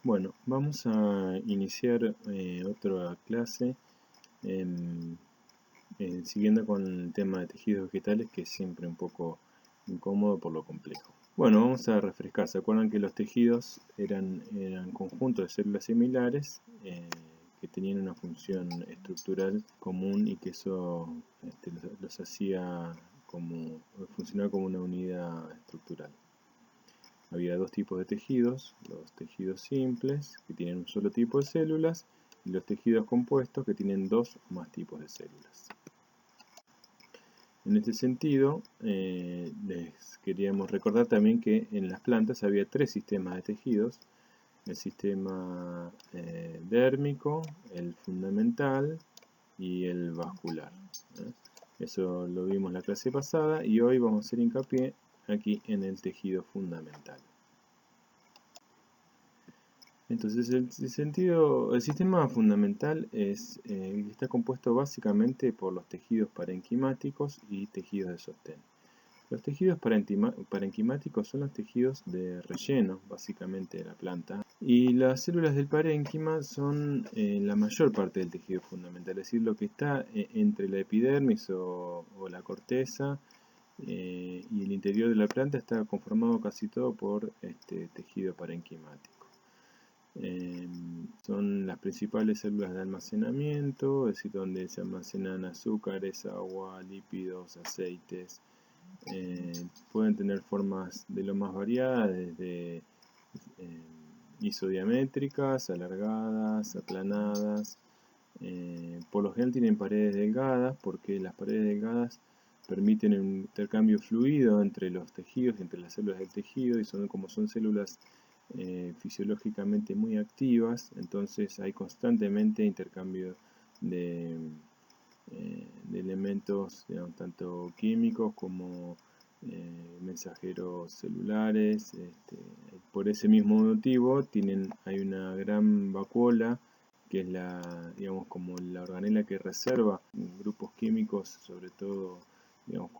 Bueno, vamos a iniciar otra clase siguiendo con el tema de tejidos vegetales, que es siempre un poco incómodo por lo complejo. Bueno, vamos a refrescar. ¿Se acuerdan que los tejidos eran conjuntos de células similares que tenían una función estructural común y que eso los hacía funcionar como una unidad estructural? Había dos tipos de tejidos: los tejidos simples, que tienen un solo tipo de células, y los tejidos compuestos, que tienen dos o más tipos de células. En este sentido, les queríamos recordar también que en las plantas había tres sistemas de tejidos: el sistema dérmico, el fundamental y el vascular. Eso lo vimos en la clase pasada y hoy vamos a hacer hincapié aquí en el tejido fundamental. Entonces el sistema fundamental está compuesto básicamente por los tejidos parenquimáticos y tejidos de sostén. Los tejidos parenquimáticos son los tejidos de relleno, básicamente, de la planta, y las células del parénquima son la mayor parte del tejido fundamental, es decir, lo que está entre la epidermis o la corteza y el interior de la planta está conformado casi todo por este tejido parenquimático. Son las principales células de almacenamiento, es decir, donde se almacenan azúcares, agua, lípidos, aceites. Pueden tener formas de lo más variadas, desde isodiamétricas, alargadas, aplanadas. Por lo general tienen paredes delgadas, porque las paredes delgadas permiten un intercambio fluido entre los tejidos, entre las células del tejido, y como son células fisiológicamente muy activas, entonces hay constantemente intercambio de elementos, digamos, tanto químicos como mensajeros celulares. Por ese mismo motivo hay una gran vacuola, que es digamos, como la organela que reserva grupos químicos, sobre todo, digamos,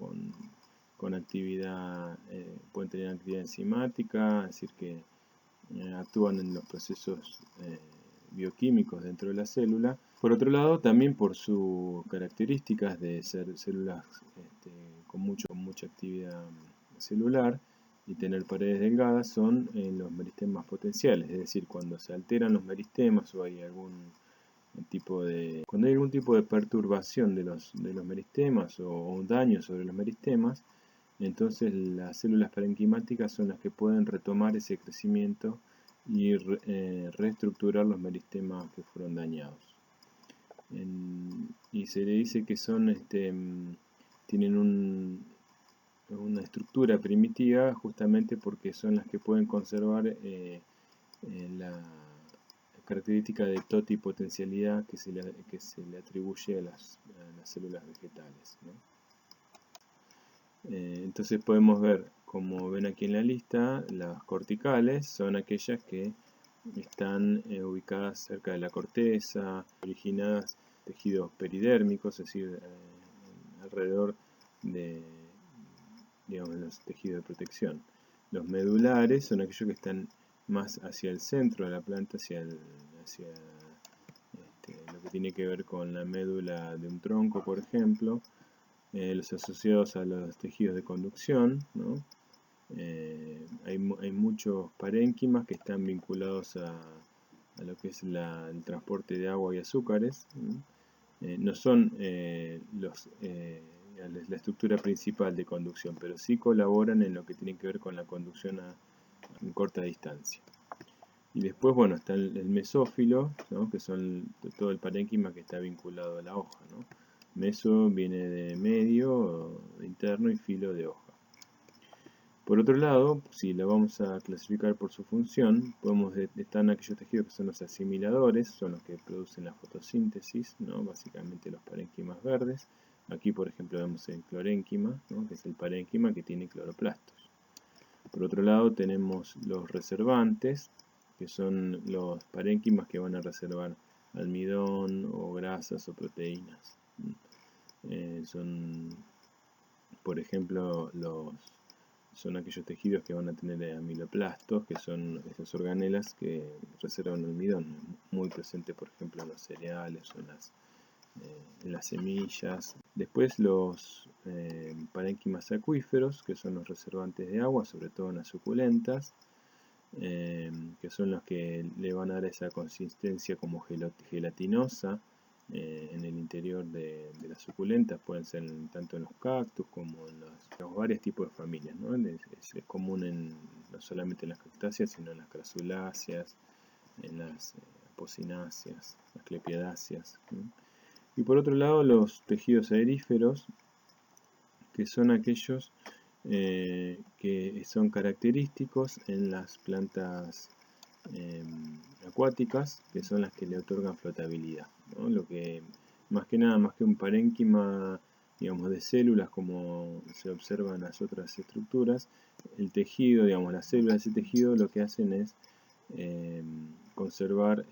con actividad, pueden tener actividad enzimática, es decir, que actúan en los procesos bioquímicos dentro de la célula. Por otro lado, también por sus características de ser células con mucha actividad celular y tener paredes delgadas, son los meristemas potenciales, es decir, cuando se alteran los meristemas o hay algún tipo de perturbación de los meristemas o un daño sobre los meristemas, entonces las células parenquimáticas son las que pueden retomar ese crecimiento y reestructurar los meristemas que fueron dañados. Y se le dice que tienen una estructura primitiva justamente porque son las que pueden conservar la característica de totipotencialidad que se le atribuye a las células vegetales, ¿no? Entonces podemos ver, como ven aquí en la lista, las corticales son aquellas que están ubicadas cerca de la corteza, originadas tejidos peridérmicos, es decir, alrededor de, digamos, los tejidos de protección. Los medulares son aquellos que están más hacia el centro de la planta, hacia lo que tiene que ver con la médula de un tronco, por ejemplo. Los asociados a los tejidos de conducción, ¿no? Hay muchos parénquimas que están vinculados a lo que es el transporte de agua y azúcares, ¿no? No son la estructura principal de conducción, pero sí colaboran en lo que tiene que ver con la conducción a corta distancia. Y después, bueno, está el mesófilo, ¿no? Que son todo el parénquima que está vinculado a la hoja, ¿no? Meso viene de medio, de interno, y filo de hoja. Por otro lado, si la vamos a clasificar por su función, están aquellos tejidos que son los asimiladores, son los que producen la fotosíntesis, ¿no? Básicamente los parénquimas verdes. Aquí, por ejemplo, vemos el clorénquima, ¿no? Que es el parénquima que tiene cloroplastos. Por otro lado, tenemos los reservantes, que son los parénquimas que van a reservar almidón o grasas o proteínas. Son, por ejemplo, son aquellos tejidos que van a tener amiloplastos, que son esas organelas que reservan almidón, muy presente por ejemplo en los cereales o en las semillas. Después los parénquimas acuíferos, que son los reservantes de agua, sobre todo en las suculentas, que son los que le van a dar esa consistencia como gelatinosa en el interior de las suculentas. Pueden ser tanto en los cactus como en los varios tipos de familias, ¿no? Es común no solamente en las cactáceas, sino en las crasuláceas, en las apocináceas, las clepiodáceas, ¿no? Y por otro lado, los tejidos aeríferos, que son aquellos que son característicos en las plantas acuáticas, que son las que le otorgan flotabilidad, ¿no? Lo que más que nada, más que un parénquima, digamos, de células como se observa en las otras estructuras, el tejido, digamos, las células de ese tejido lo que hacen es conservar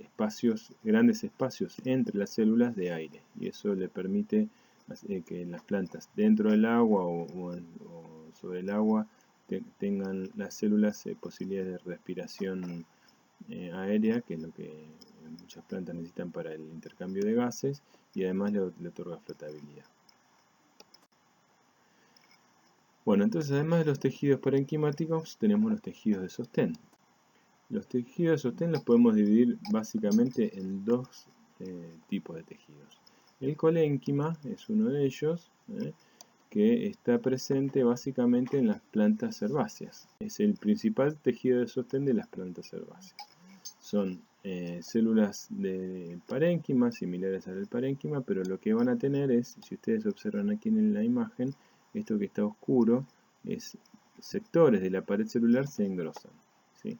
grandes espacios entre las células de aire, y eso le permite que las plantas dentro del agua o sobre el agua tengan las células posibilidades de respiración aérea, que es lo que muchas plantas necesitan para el intercambio de gases, y además le otorga flotabilidad. Bueno, entonces además de los tejidos parenquimáticos tenemos los tejidos de sostén. Los tejidos de sostén los podemos dividir básicamente en dos tipos de tejidos. El colénquima es uno de ellos, que está presente básicamente en las plantas herbáceas. Es el principal tejido de sostén de las plantas herbáceas. Son células de parénquima, similares al parénquima, pero lo que van a tener es, si ustedes observan aquí en la imagen, esto que está oscuro, es sectores de la pared celular se engrosan, ¿sí?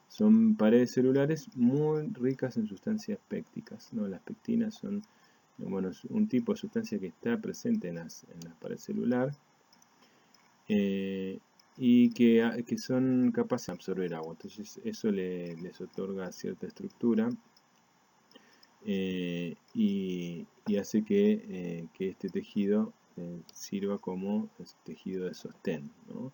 Son paredes celulares muy ricas en sustancias pépticas, ¿no? Las pectinas son un tipo de sustancia que está presente en la pared celular y que son capaces de absorber agua. Entonces eso les otorga cierta estructura y hace que este tejido sirva como tejido de sostén, ¿no?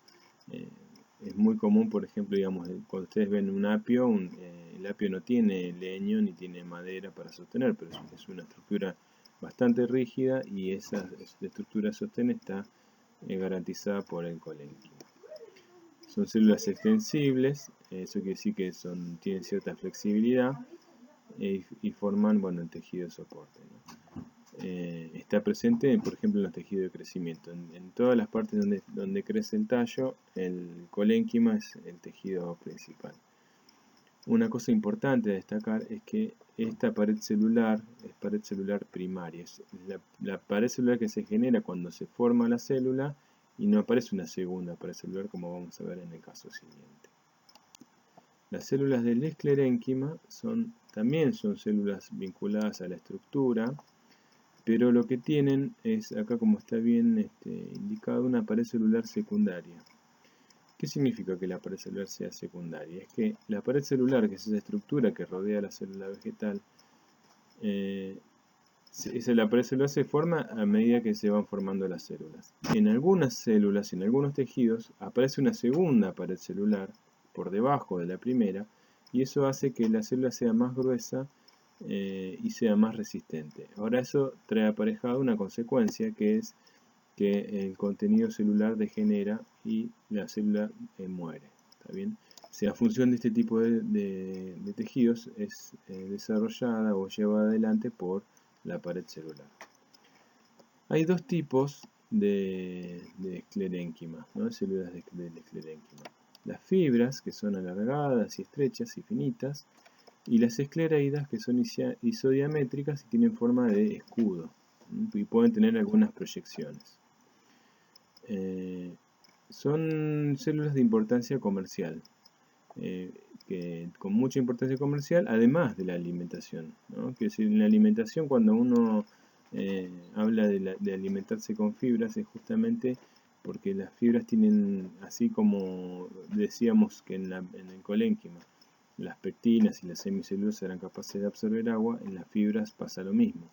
Es muy común, por ejemplo, digamos, cuando ustedes ven un apio, el apio no tiene leño ni tiene madera para sostener, pero es una estructura bastante rígida, y esa estructura de sostén está garantizada por el colénquima. Son células extensibles, eso quiere decir que tienen cierta flexibilidad y forman el tejido de soporte, ¿no? Está presente, por ejemplo, en los tejidos de crecimiento. En todas las partes donde crece el tallo, el colénquima es el tejido principal. Una cosa importante a destacar es que esta pared celular es pared celular primaria. Es la pared celular que se genera cuando se forma la célula, y no aparece una segunda pared celular como vamos a ver en el caso siguiente. Las células del esclerénquima también son células vinculadas a la estructura, pero lo que tienen es, acá como está bien indicado, una pared celular secundaria. ¿Qué significa que la pared celular sea secundaria? Es que la pared celular, que es esa estructura que rodea la célula vegetal, la pared celular se forma a medida que se van formando las células. En algunas células, en algunos tejidos, aparece una segunda pared celular por debajo de la primera, y eso hace que la célula sea más gruesa y sea más resistente. Ahora eso trae aparejado una consecuencia, que es que el contenido celular degenera y la célula muere. ¿Está bien? O sea, la función de este tipo de tejidos es desarrollada o llevada adelante por la pared celular. Hay dos tipos de esclerénquima, ¿no? Células del esclerénquima. Las fibras, que son alargadas y estrechas y finitas, y las esclereidas, que son isodiamétricas y tienen forma de escudo, y pueden tener algunas proyecciones. Son células de importancia comercial, con mucha importancia comercial, además de la alimentación, ¿no? Quiere decir, en la alimentación, cuando uno habla de alimentarse con fibras, es justamente porque las fibras tienen, así como decíamos que en el colénquima, las pectinas y las semicelulosas eran capaces de absorber agua, en las fibras pasa lo mismo.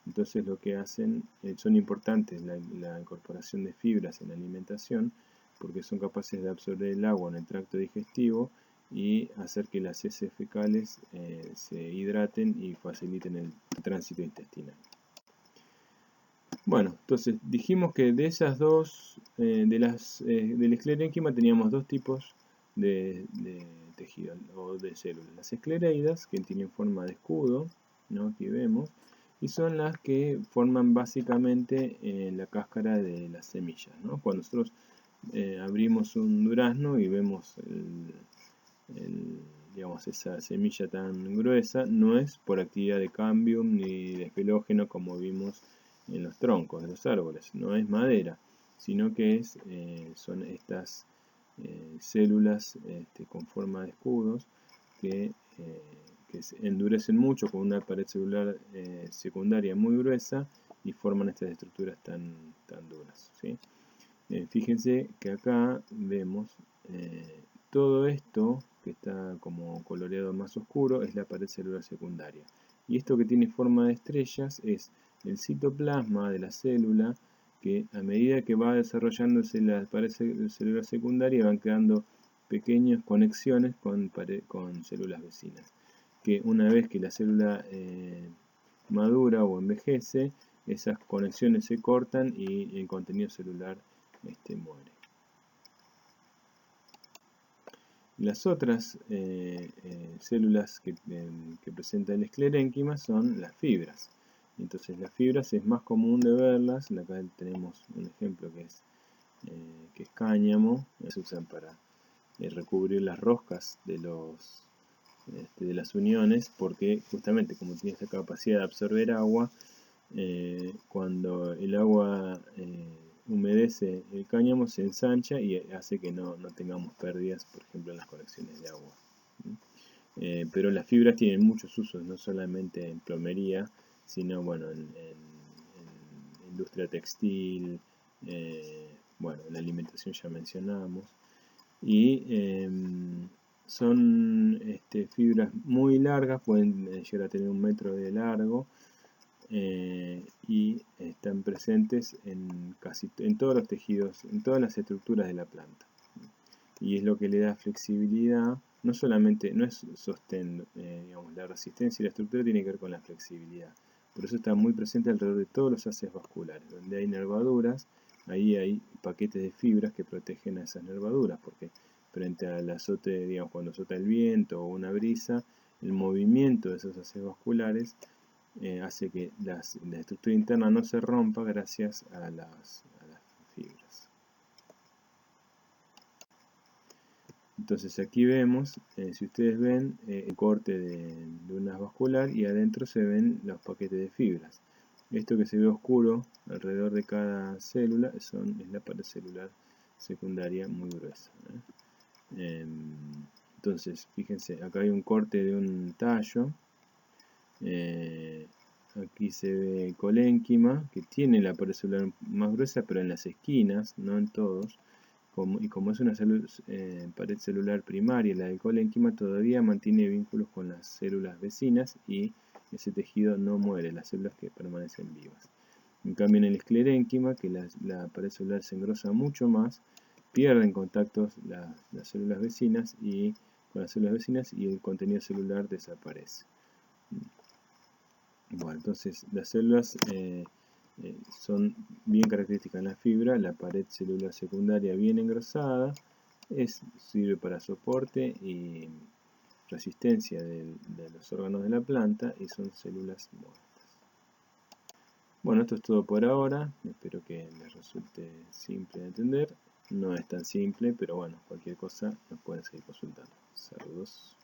Entonces lo que hacen, son importantes la incorporación de fibras en la alimentación, porque son capaces de absorber el agua en el tracto digestivo y hacer que las heces fecales se hidraten y faciliten el tránsito intestinal. Bueno, entonces dijimos que de esas dos, del esclerénquima teníamos dos tipos de tejido o de células. Las esclereidas, que tienen forma de escudo, ¿no? Aquí vemos, y son las que forman básicamente la cáscara de las semillas, ¿no? Cuando nosotros abrimos un durazno y vemos digamos, esa semilla tan gruesa, no es por actividad de cambium ni de felógeno como vimos en los troncos de los árboles, no es madera, sino que son estas células con forma de escudos que se endurecen mucho con una pared celular secundaria muy gruesa y forman estas estructuras tan duras, ¿sí? Fíjense que acá vemos todo esto que está como coloreado más oscuro es la pared celular secundaria. Y esto que tiene forma de estrellas es el citoplasma de la célula que a medida que va desarrollándose la pared celular secundaria van creando pequeñas conexiones con células vecinas. Que una vez que la célula madura o envejece, esas conexiones se cortan y el contenido celular muere. Las otras células que presenta el esclerénquima son las fibras. Entonces las fibras es más común de verlas. Acá tenemos un ejemplo que es cáñamo. Se usan para recubrir las roscas de las uniones, porque justamente como tiene esta capacidad de absorber agua, cuando el agua humedece el cáñamo se ensancha y hace que no tengamos pérdidas, por ejemplo, en las conexiones de agua. Pero las fibras tienen muchos usos, no solamente en plomería, sino bueno, en industria textil, bueno, en la alimentación ya mencionamos. Y son fibras muy largas, pueden llegar a tener 1 metro de largo, y están presentes en todos los tejidos, en todas las estructuras de la planta. Y es lo que le da flexibilidad, no solamente, no es sostén, digamos, la resistencia y la estructura tiene que ver con la flexibilidad. Por eso está muy presente alrededor de todos los haces vasculares. Donde hay nervaduras, ahí hay paquetes de fibras que protegen a esas nervaduras, porque frente al azote, digamos, cuando azota el viento o una brisa, el movimiento de esos haces vasculares hace que la estructura interna no se rompa gracias a las fibras. Entonces aquí vemos, si ustedes ven, el corte de un haz vascular y adentro se ven los paquetes de fibras. Esto que se ve oscuro alrededor de cada célula es la pared celular secundaria muy gruesa. Entonces, fíjense, acá hay un corte de un tallo. Aquí se ve colénquima, que tiene la pared celular más gruesa, pero en las esquinas, no en todos. Y como es una pared celular primaria, la del colénquima todavía mantiene vínculos con las células vecinas y ese tejido no muere, las células que permanecen vivas. En cambio en el esclerénquima, que la pared celular se engrosa mucho más, pierden contactos las células vecinas con las células vecinas y el contenido celular desaparece. Bueno, entonces las células son bien características en la fibra, la pared celular secundaria bien engrosada, sirve para soporte y resistencia de los órganos de la planta y son células muertas. Bueno, esto es todo por ahora, espero que les resulte simple de entender, no es tan simple, pero bueno, cualquier cosa nos pueden seguir consultando. Saludos.